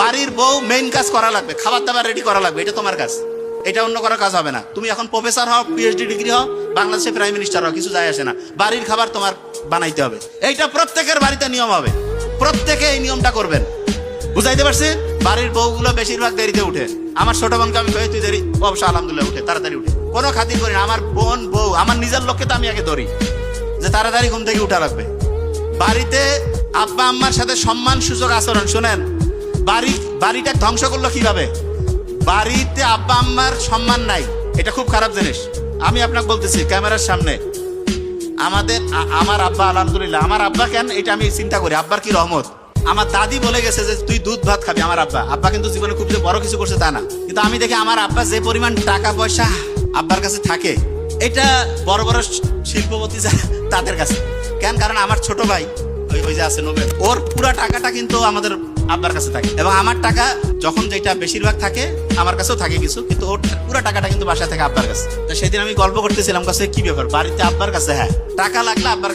বাড়ির বউ মেইন কাজ করা লাগবে, খাবার দাবার রেডি করা লাগবে, এটা তোমার কাজ, এটা অন্য করার কাজ হবে না। তুমি এখন প্রফেসর হও, পিএইচডি ডিগ্রি হও, বাংলাদেশে প্রাইম মিনিস্টার হও, কিছু যায় আসে না, বাড়ির খাবার তোমার বানাইতে হবে। এইটা প্রত্যেকের বাড়িতে নিয়ম হবে, প্রত্যেকে এই নিয়মটা করবেন। বুঝাইতে পারছি? বাড়ির বউগুলো বেশিরভাগ দেরিতে উঠে। আমার ছোট বোনকে আমি কই তুই দেরি, অবশ্য আলহামদুলিল্লাহ উঠে, তাড়াতাড়ি উঠে, কোনো খাতির করি না। আমার বোন বউ, আমার নিজের লোককে তো আমি আগে ধরি যে তাড়াতাড়ি ঘুম থেকে উঠা লাগবে। বাড়িতে আব্বা আম্মার সাথে সম্মান সূচক আচরণ, শুনেন, বাড়িটা ধ্বংস করলো কিভাবে? বাড়িতে আব্বা আম্মার সম্মান নাই, এটা খুব খারাপ জিনিস। আমি আপনাকে বলতেছি ক্যামেরার সামনে, আমার আব্বা আলহামদুলিল্লাহ, আমার আব্বা কেন এটা আমি চিন্তা করি, আব্বার কি রহমত। আমার দাদি বলে গেছে যে তুই দুধ ভাত খাবি। আমার আব্বা কিন্তু জীবনে খুব যে বড় কিছু করছে তা না, কিন্তু আমি দেখি আমার আব্বা যে পরিমাণ টাকা পয়সা আব্বার কাছে থাকে, এটা বড় বড় শিল্পপতি তাদের কাছে কেন? কারণ আমার ছোট ভাই ওই যে আছে নোবেল, ওর পুরো টাকাটা কিন্তু আমাদের আব্বার কাছে থাকে, এবং আমার টাকা যখন যেটা বেশিরভাগ থাকে আমার কাছেও থাকে কিছু, কিন্তু ওর পুরো টাকাটা কিন্তু বাসা থেকে আব্বার কাছে। তো সেদিন আমি গল্প করতেছিলাম কাছে, কি ব্যাপার বাড়িতে আব্বার কাছে, হ্যাঁ টাকা লাগলে আব্বার কাছে।